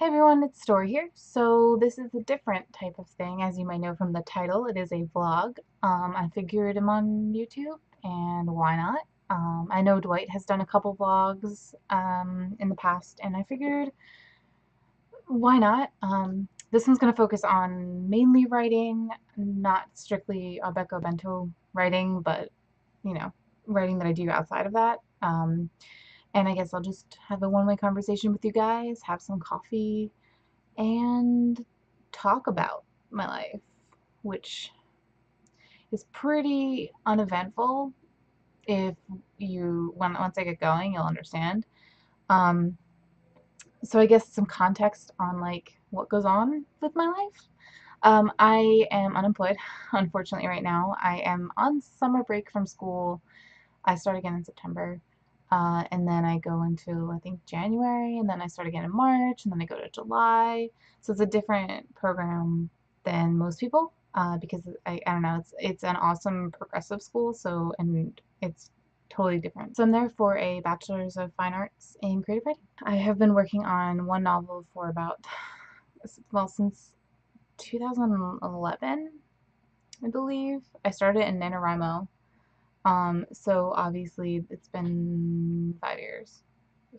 Hey everyone, it's Stori here. So this is a different type of thing, as you might know from the title. It is a vlog. I figured I'm on YouTube, and why not? I know Dwight has done a couple vlogs in the past, and I figured why not? This one's going to focus on mainly writing, not strictly Abeko Bento writing, but you know, writing that I do outside of that. And I guess I'll just have a one-way conversation with you guys, have some coffee, and talk about my life, which is pretty uneventful. If once I get going, you'll understand. Um, so I guess some context on like what goes on with my life. I am unemployed, unfortunately, right now. I am on summer break from school. I start again in September. And then I go until I think January, and then I start again in March, and then I go to July. So it's a different program than most people because I don't know, it's an awesome progressive school, so and it's totally different. So I'm there for a Bachelor's of Fine Arts in Creative Writing. I have been working on one novel for about, well, since 2011, I believe. I started in NaNoWriMo. So obviously it's been 5 years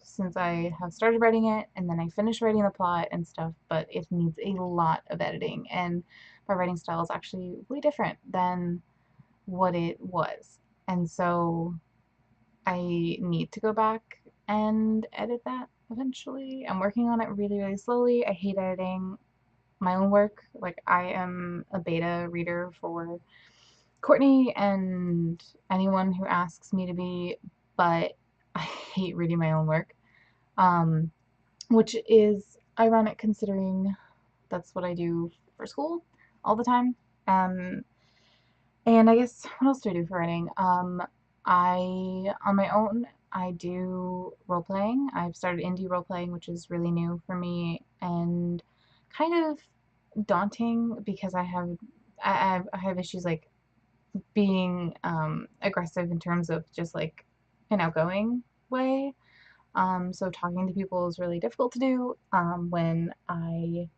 since I have started writing it, and then I finished writing the plot and stuff, but it needs a lot of editing, and my writing style is actually way different than what it was. And so I need to go back and edit that eventually. I'm working on it really, really slowly. I hate editing my own work. Like, I am a beta reader for Courtney and anyone who asks me to be, but I hate reading my own work, um, which is ironic considering that's what I do for school all the time. Um, and I guess what else do I do for writing? On my own, I do role playing. I've started indie role playing, which is really new for me and kind of daunting because I have issues like being aggressive in terms of just like an outgoing way. So talking to people is really difficult to do when I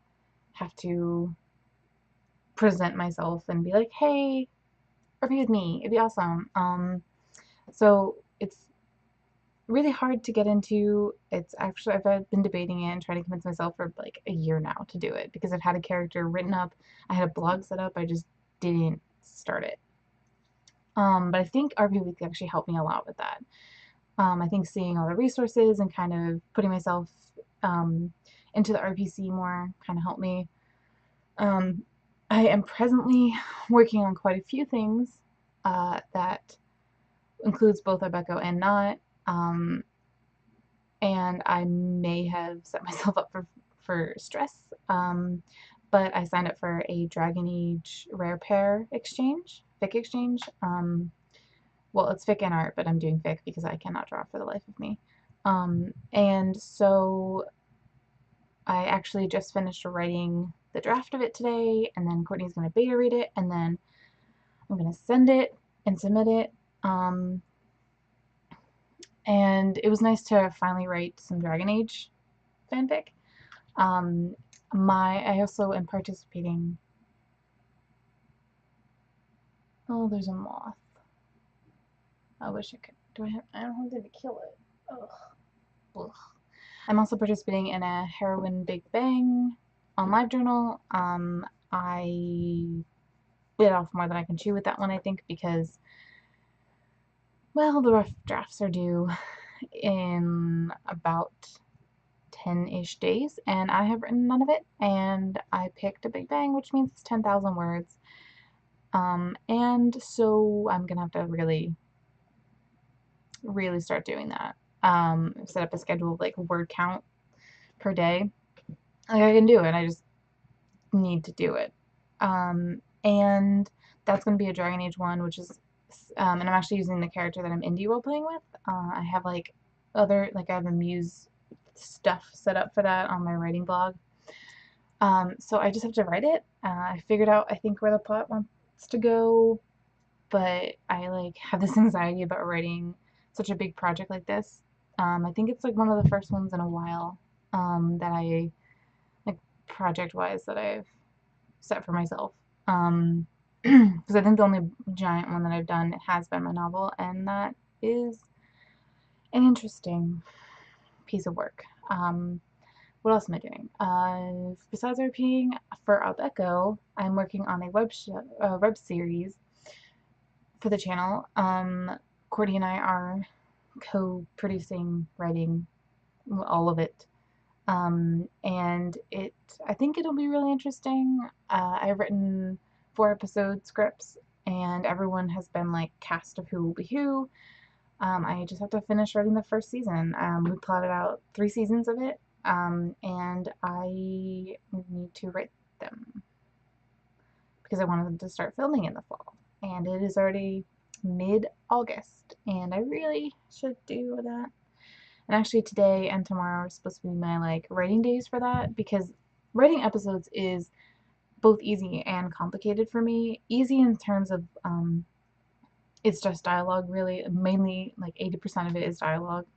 have to present myself and be like, hey, review with me. It'd be awesome. So it's really hard to get into. It's actually, I've been debating it and trying to convince myself for like a year now to do it because I've had a character written up. I had a blog set up. I just didn't start it. But I think RP Weekly actually helped me a lot with that. I think seeing all the resources and kind of putting myself um, into the RPC more kind of helped me. Um, I am presently working on quite a few things that includes both Abeko and not, um, and I may have set myself up for stress. But I signed up for a Dragon Age rare pair exchange, fic exchange. Well, it's fic and art, but I'm doing fic because I cannot draw for the life of me. And so I actually just finished writing the draft of it today, and then Courtney's going to beta read it, and then I'm going to send it and submit it. And it was nice to finally write some Dragon Age fanfic. Um, I also am participating. Oh, there's a moth. I wish I could. I don't have to kill it. Ugh. Ugh. I'm also participating in a Heroine Big Bang on LiveJournal. I bit off more than I can chew with that one, I think, because, well, the rough drafts are due in about 10-ish days, and I have written none of it, and I picked a Big Bang, which means it's 10,000 words. And so I'm gonna have to really, really start doing that. Set up a schedule of like word count per day. Like, I can do it, I just need to do it. And that's going to be a Dragon Age one, which is, and I'm actually using the character that I'm indie role playing with. I have like I have a Muse stuff set up for that on my writing blog. So I just have to write it. I figured out, I think, where the plot wants to go, but I like have this anxiety about writing such a big project like this. I think it's like one of the first ones in a while that I project-wise that I've set for myself. Because I think the only giant one that I've done has been my novel, and that is an interesting piece of work. What else am I doing? Besides RPing for Up Echo, I'm working on a web series for the channel. Courtney and I are co-producing, writing all of it. And I think it'll be really interesting. I've written 4 episode scripts, and everyone has been like cast of who will be who. I just have to finish writing the first season. We plotted out 3 seasons of it, and I need to write them because I wanted to start filming in the fall. And it is already mid-August, and I really should do that. And actually today and tomorrow are supposed to be my like writing days for that, because writing episodes is both easy and complicated for me. Easy in terms of it's just dialogue, really. Mainly like 80% of it is dialogue.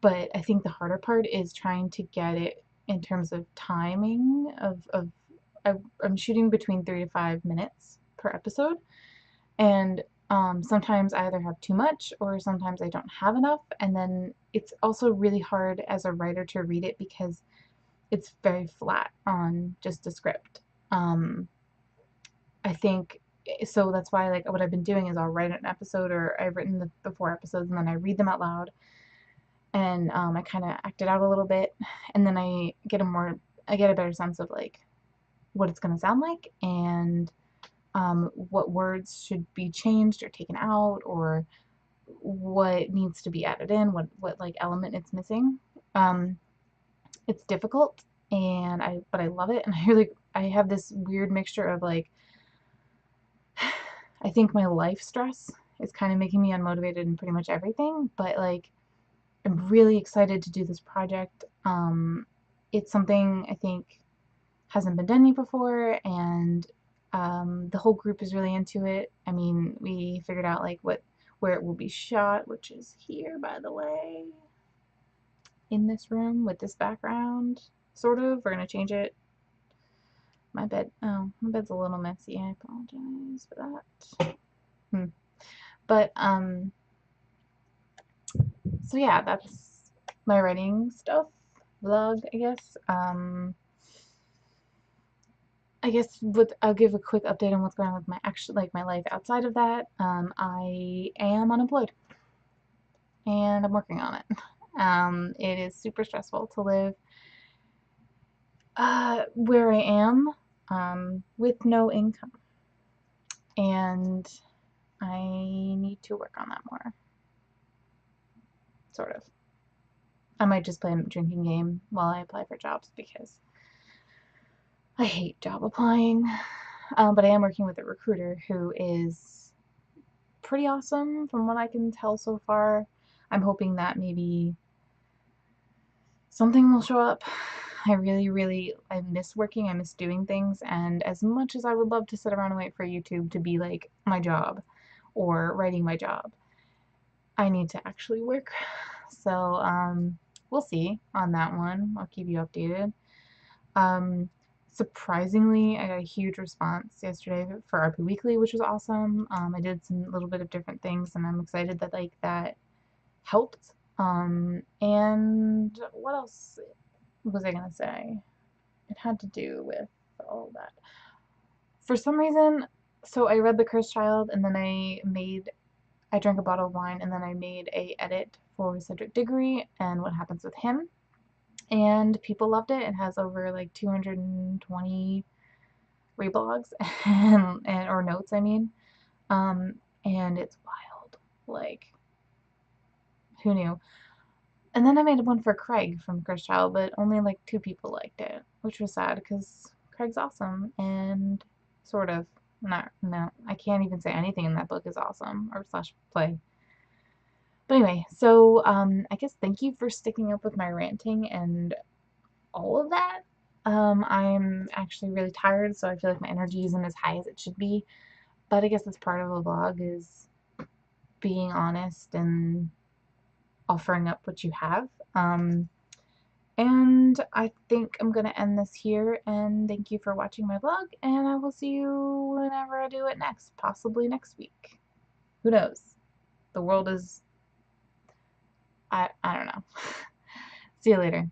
But I think the harder part is trying to get it in terms of timing of I'm shooting between 3 to 5 minutes per episode, and sometimes I either have too much or sometimes I don't have enough, and then it's also really hard as a writer to read it because it's very flat on just a script. I think so that's why like what I've been doing is I'll write an episode, or I've written the 4 episodes and then I read them out loud, and I kind of act it out a little bit, and then I get a better sense of like what it's going to sound like, and what words should be changed or taken out, or what needs to be added in, what like element it's missing. It's difficult, and but I love it, and I have this weird mixture of like I think my life stress is kind of making me unmotivated in pretty much everything, but like I'm really excited to do this project. It's something I think hasn't been done before, and the whole group is really into it. I mean, we figured out like where it will be shot, which is here, by the way, in this room with this background. Sort of. We're gonna change it. My bed's a little messy. I apologize for that. But so yeah, that's my writing stuff. Vlog, I guess. I guess I'll give a quick update on what's going on with my life outside of that. I am unemployed, and I'm working on it. It is super stressful to live where I am with no income, and I need to work on that more. Sort of. I might just play a drinking game while I apply for jobs because I hate job applying. But I am working with a recruiter who is pretty awesome from what I can tell so far. I'm hoping that maybe something will show up. I miss working, I miss doing things, and as much as I would love to sit around and wait for YouTube to be like my job or writing my job, I need to actually work. So we'll see on that one. I'll keep you updated. Surprisingly, I got a huge response yesterday for RP Weekly, which was awesome. I did some little bit of different things, and I'm excited that like that helped. And what else was I gonna say? It had to do with all that. For some reason, so I read The Cursed Child, and then I drank a bottle of wine, and then I made a edit for Cedric Diggory and what happens with him. And people loved it. It has over like 220 reblogs or notes, I mean. And it's wild. Like, who knew? And then I made one for Craig from Cursed Child, but only like 2 people liked it, which was sad because Craig's awesome, and sort of not. No, I can't even say anything in that book is awesome or slash play. But anyway, so I guess thank you for sticking up with my ranting and all of that. I'm actually really tired, so I feel like my energy isn't as high as it should be. But I guess that's part of a vlog, is being honest and offering up what you have. And And I think I'm gonna end this here, and thank you for watching my vlog, and I will see you whenever I do it next, possibly next week. Who knows? The world is, I don't know. See you later.